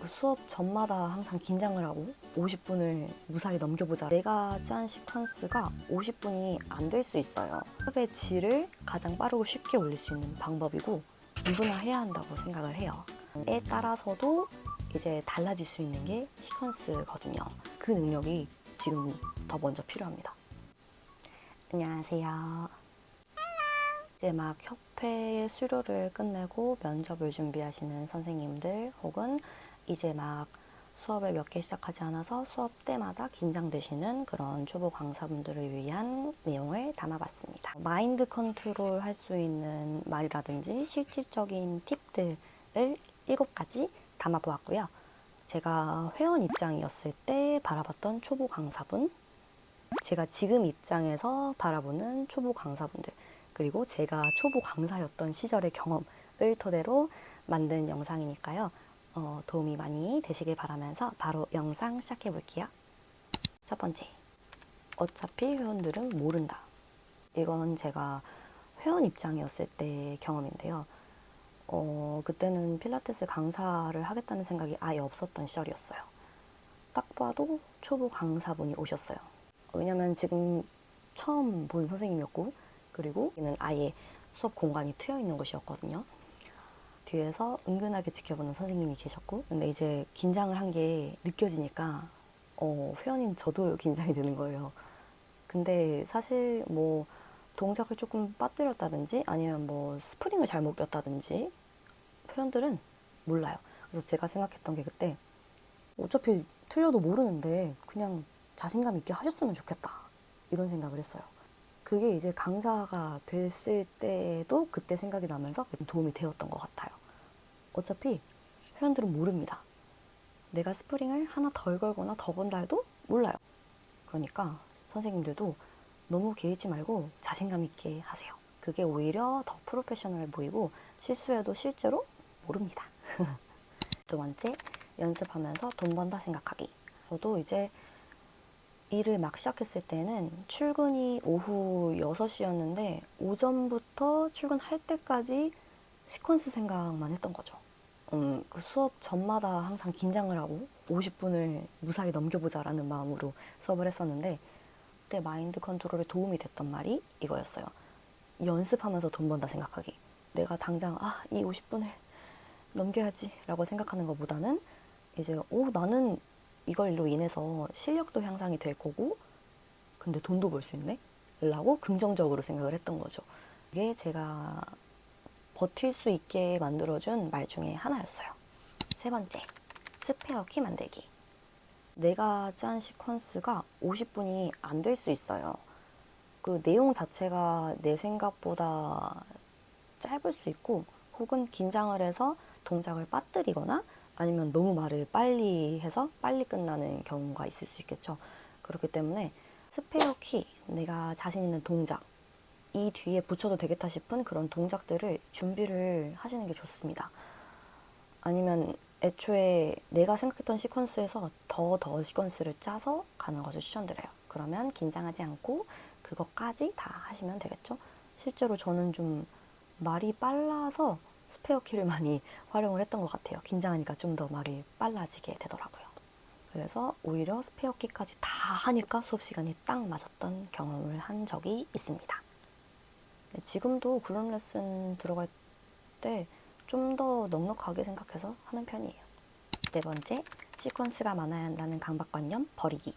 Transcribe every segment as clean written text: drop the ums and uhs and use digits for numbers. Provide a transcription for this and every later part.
수업 전마다 항상 긴장을 하고 50분을 무사히 넘겨보자. 내가 짠 시퀀스가 50분이 안 될 수 있어요. 수업의 질을 가장 빠르고 쉽게 올릴 수 있는 방법이고 누구나 해야 한다고 생각을 해요. 에 따라서도 이제 달라질 수 있는 게 시퀀스거든요. 그 능력이 지금 더 먼저 필요합니다. 안녕하세요. 이제 막 협회 수료를 끝내고 면접을 준비하시는 선생님들 혹은 이제 막 수업을 몇 개 시작하지 않아서 수업 때마다 긴장되시는 그런 초보 강사분들을 위한 내용을 담아봤습니다. 마인드 컨트롤 할 수 있는 말이라든지 실질적인 팁들을 7가지 담아보았고요. 제가 회원 입장이었을 때 바라봤던 초보 강사분, 제가 지금 입장에서 바라보는 초보 강사분들, 그리고 제가 초보 강사였던 시절의 경험을 토대로 만든 영상이니까요. 도움이 많이 되시길 바라면서 바로 영상 시작해 볼게요. 첫 번째, 어차피 회원들은 모른다. 이건 제가 회원 입장이었을 때 경험인데요. 그때는 필라테스 강사를 하겠다는 생각이 아예 없었던 시절이었어요. 딱 봐도 초보 강사분이 오셨어요. 왜냐면 지금 처음 본 선생님이었고, 그리고 여기는 아예 수업 공간이 트여 있는 곳이었거든요. 뒤에서 은근하게 지켜보는 선생님이 계셨고, 근데 이제 긴장을 한 게 느껴지니까 회원인 저도 긴장이 되는 거예요. 근데 사실 뭐 동작을 조금 빠뜨렸다든지 아니면 뭐 스프링을 잘못 꼈다든지 회원들은 몰라요. 그래서 제가 생각했던 게 그때 어차피 틀려도 모르는데 그냥 자신감 있게 하셨으면 좋겠다, 이런 생각을 했어요. 그게 이제 강사가 됐을 때도 그때 생각이 나면서 도움이 되었던 것 같아요. 어차피 회원들은 모릅니다. 내가 스프링을 하나 덜 걸거나 더 건다 해도 몰라요. 그러니까 선생님들도 너무 개의치 말고 자신감 있게 하세요. 그게 오히려 더 프로페셔널해 보이고 실수해도 실제로 모릅니다. 두 번째, 연습하면서 돈 번다 생각하기. 저도 이제 일을 막 시작했을 때는 출근이 오후 6시였는데 오전부터 출근할 때까지 시퀀스 생각만 했던 거죠. 그 수업 전마다 항상 긴장을 하고 50분을 무사히 넘겨보자라는 마음으로 수업을 했었는데 그때 마인드 컨트롤에 도움이 됐던 말이 이거였어요. 연습하면서 돈 번다 생각하기. 내가 당장 이 50분을 넘겨야지 라고 생각하는 것보다는 이제 나는 이걸로 인해서 실력도 향상이 될 거고 근데 돈도 벌 수 있네? 라고 긍정적으로 생각을 했던 거죠. 이게 제가 버틸 수 있게 만들어준 말 중에 하나였어요. 세 번째, 스페어 키 만들기. 내가 짠 시퀀스가 50분이 안 될 수 있어요. 그 내용 자체가 내 생각보다 짧을 수 있고 혹은 긴장을 해서 동작을 빠뜨리거나 아니면 너무 말을 빨리 해서 빨리 끝나는 경우가 있을 수 있겠죠. 그렇기 때문에 스페어 키, 내가 자신 있는 동작, 이 뒤에 붙여도 되겠다 싶은 그런 동작들을 준비를 하시는 게 좋습니다. 아니면 애초에 내가 생각했던 시퀀스에서 더 시퀀스를 짜서 가는 것을 추천드려요. 그러면 긴장하지 않고 그것까지 다 하시면 되겠죠. 실제로 저는 좀 말이 빨라서 스페어 키를 많이 활용을 했던 것 같아요. 긴장하니까 좀 더 말이 빨라지게 되더라고요. 그래서 오히려 스페어 키까지 다 하니까 수업 시간이 딱 맞았던 경험을 한 적이 있습니다. 지금도 그런 레슨 들어갈 때 좀 더 넉넉하게 생각해서 하는 편이에요. 네 번째, 시퀀스가 많아야 한다는 강박관념 버리기.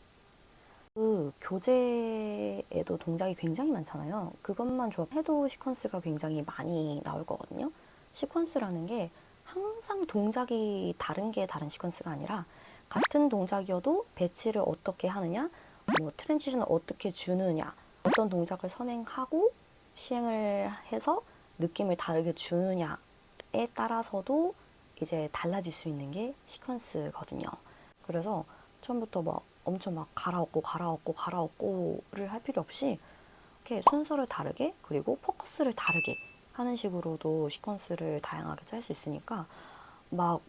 그 교재에도 동작이 굉장히 많잖아요. 그것만 조합해도 시퀀스가 굉장히 많이 나올 거거든요. 시퀀스라는 게 항상 동작이 다른 게 다른 시퀀스가 아니라 같은 동작이어도 배치를 어떻게 하느냐, 뭐 트랜지션을 어떻게 주느냐, 어떤 동작을 선행하고 시행을 해서 느낌을 다르게 주느냐에 따라서도 이제 달라질 수 있는 게 시퀀스거든요. 그래서 처음부터 막 엄청 막 갈아엎고를 할 필요 없이 이렇게 순서를 다르게 그리고 포커스를 다르게 하는 식으로도 시퀀스를 다양하게 짤 수 있으니까 막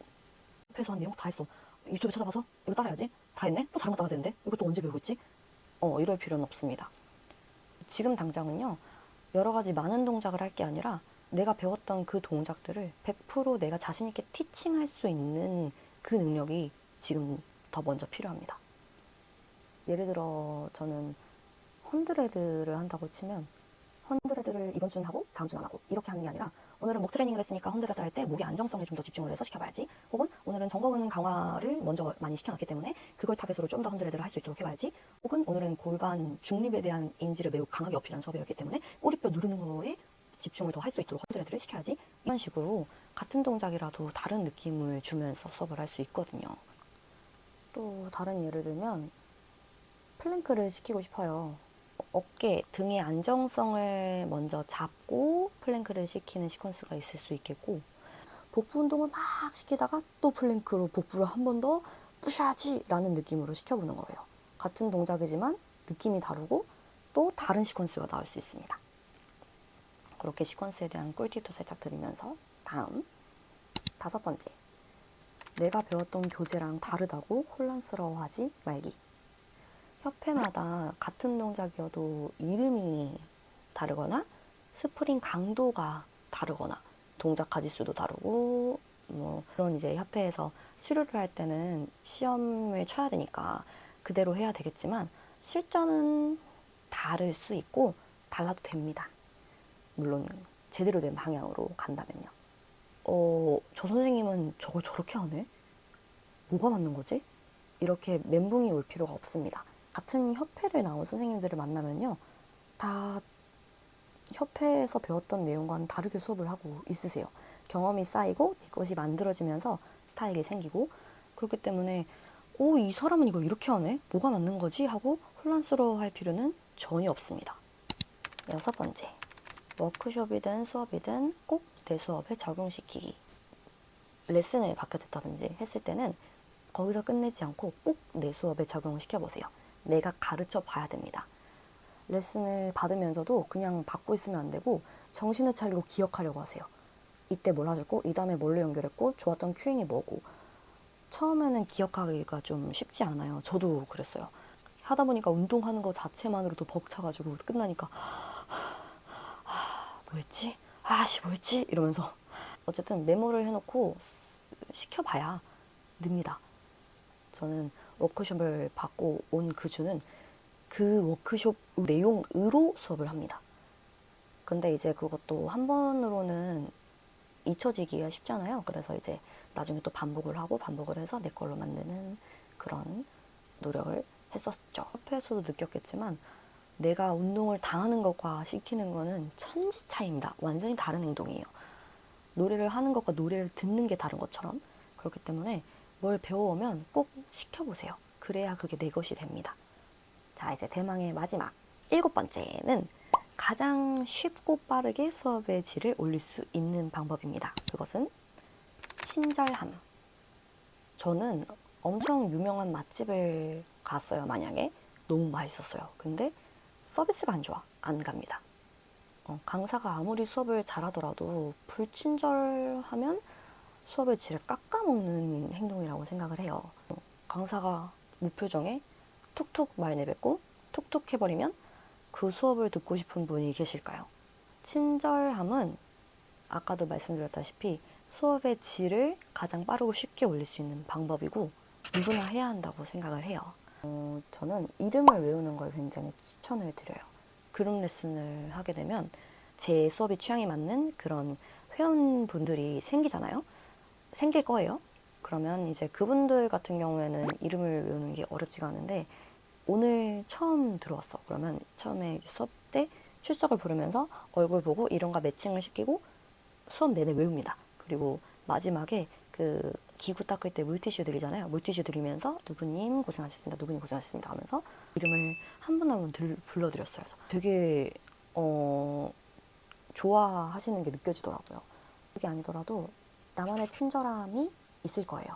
옆에서 한 내용 다 했어. 유튜브 찾아봐서 이거 따라야지. 다 했네? 또 다른 거 따라야 되는데? 이것도 언제 배우고 있지? 이럴 필요는 없습니다. 지금 당장은요. 여러 가지 많은 동작을 할 게 아니라 내가 배웠던 그 동작들을 100% 내가 자신 있게 티칭할 수 있는 그 능력이 지금 더 먼저 필요합니다. 예를 들어 저는 헌드레드를 한다고 치면 헌드레드를 이번 주는 하고 다음 주는 안 하고 이렇게 하는 게 아니라 오늘은 목 트레이닝을 했으니까 헌드레드 할 때 목의 안정성에 좀 더 집중을 해서 시켜봐야지, 혹은 오늘은 정거근 강화를 먼저 많이 시켜놨기 때문에 그걸 타겟으로 좀 더 헌드레드를 할 수 있도록 해봐야지, 혹은 오늘은 골반 중립에 대한 인지를 매우 강하게 어필하는 수업이었기 때문에 꼬리뼈 누르는 거에 집중을 더 할 수 있도록 헌드레드를 시켜야지, 이런 식으로 같은 동작이라도 다른 느낌을 주면서 수업을 할 수 있거든요. 또 다른 예를 들면 플랭크를 시키고 싶어요. 어깨, 등의 안정성을 먼저 잡고 플랭크를 시키는 시퀀스가 있을 수 있겠고, 복부 운동을 막 시키다가 또 플랭크로 복부를 한 번 더 뿌샤지 라는 느낌으로 시켜보는 거예요. 같은 동작이지만 느낌이 다르고 또 다른 시퀀스가 나올 수 있습니다. 그렇게 시퀀스에 대한 꿀팁도 살짝 드리면서 다음 5번째, 내가 배웠던 교재랑 다르다고 혼란스러워하지 말기. 협회마다 같은 동작이어도 이름이 다르거나 스프링 강도가 다르거나 동작 가지수도 다르고, 뭐 그런 이제 협회에서 수료를 할 때는 시험을 쳐야 되니까 그대로 해야 되겠지만 실전은 다를 수 있고 달라도 됩니다. 물론 제대로 된 방향으로 간다면요. 저 선생님은 저걸 저렇게 하네? 뭐가 맞는 거지? 이렇게 멘붕이 올 필요가 없습니다. 같은 협회를 나온 선생님들을 만나면요, 다 협회에서 배웠던 내용과는 다르게 수업을 하고 있으세요. 경험이 쌓이고 이것이 만들어지면서 스타일이 생기고, 그렇기 때문에 이 사람은 이걸 이렇게 하네? 뭐가 맞는 거지? 하고 혼란스러워할 필요는 전혀 없습니다. 6번째, 워크숍이든 수업이든 꼭 내 수업에 적용시키기. 레슨을 받게 됐다든지 했을 때는 거기서 끝내지 않고 꼭 내 수업에 적용을 시켜보세요. 내가 가르쳐 봐야 됩니다. 레슨을 받으면서도 그냥 받고 있으면 안 되고 정신을 차리고 기억하려고 하세요. 이때 뭘 하셨고 이 다음에 뭘로 연결했고 좋았던 큐잉이 뭐고. 처음에는 기억하기가 좀 쉽지 않아요. 저도 그랬어요. 하다 보니까 운동하는 거 자체만으로도 벅차가지고 끝나니까 뭐였지? 뭐였지? 이러면서 어쨌든 메모를 해놓고 시켜봐야 늡니다. 저는 워크숍을 받고 온 그 주는 그 워크숍 내용으로 수업을 합니다. 근데 이제 그것도 한 번으로는 잊혀지기가 쉽잖아요. 그래서 이제 나중에 또 반복을 하고 반복을 해서 내 걸로 만드는 그런 노력을 했었죠. 협회에서도 느꼈겠지만 내가 운동을 당하는 것과 시키는 거는 천지 차이입니다. 완전히 다른 행동이에요. 노래를 하는 것과 노래를 듣는 게 다른 것처럼. 그렇기 때문에 뭘 배워오면 꼭 시켜보세요. 그래야 그게 내 것이 됩니다. 자, 이제 대망의 마지막 7번째는 가장 쉽고 빠르게 수업의 질을 올릴 수 있는 방법입니다. 그것은 친절함. 저는 엄청 유명한 맛집을 갔어요. 만약에 너무 맛있었어요. 근데 서비스가 안 좋아. 안 갑니다. 강사가 아무리 수업을 잘하더라도 불친절하면 수업의 질을 깎아먹는 행동이라고 생각을 해요. 강사가 무표정에 툭툭 말 내뱉고 툭툭 해버리면 그 수업을 듣고 싶은 분이 계실까요? 친절함은 아까도 말씀드렸다시피 수업의 질을 가장 빠르고 쉽게 올릴 수 있는 방법이고 누구나 해야 한다고 생각을 해요. 저는 이름을 외우는 걸 굉장히 추천을 드려요. 그룹 레슨을 하게 되면 제 수업이 취향에 맞는 그런 회원분들이 생기잖아요. 생길 거예요. 그러면 이제 그분들 같은 경우에는 이름을 외우는 게 어렵지가 않은데, 오늘 처음 들어왔어. 그러면 처음에 수업 때 출석을 부르면서 얼굴 보고 이름과 매칭을 시키고 수업 내내 외웁니다. 그리고 마지막에 그 기구 닦을 때 물티슈 드리잖아요. 물티슈 드리면서 누구님 고생하셨습니다. 누구님 고생하셨습니다 하면서 이름을 한 분 한 분 불러드렸어요. 되게 좋아하시는 게 느껴지더라고요. 그게 아니더라도 나만의 친절함이 있을 거예요.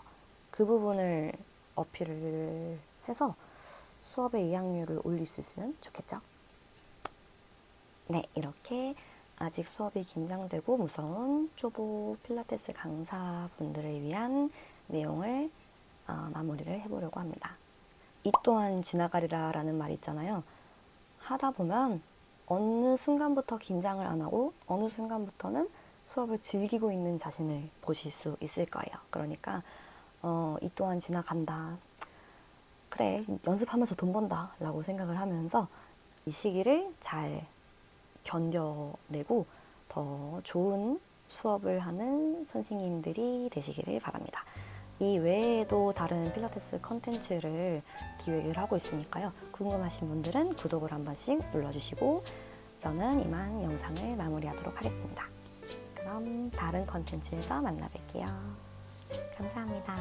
그 부분을 어필을 해서 수업의 이학률을 올릴 수 있으면 좋겠죠? 네, 이렇게 아직 수업이 긴장되고 무서운 초보 필라테스 강사분들을 위한 내용을 마무리를 해보려고 합니다. 이 또한 지나가리라 라는 말이 있잖아요. 하다 보면 어느 순간부터 긴장을 안 하고 어느 순간부터는 수업을 즐기고 있는 자신을 보실 수 있을 거예요. 그러니까 이 또한 지나간다. 그래, 연습하면서 돈 번다 라고 생각을 하면서 이 시기를 잘 견뎌내고 더 좋은 수업을 하는 선생님들이 되시기를 바랍니다. 이 외에도 다른 필라테스 컨텐츠를 기획을 하고 있으니까요. 궁금하신 분들은 구독을 한 번씩 눌러주시고 저는 이만 영상을 마무리하도록 하겠습니다. 그럼 다른 컨텐츠에서 만나 뵐게요. 감사합니다.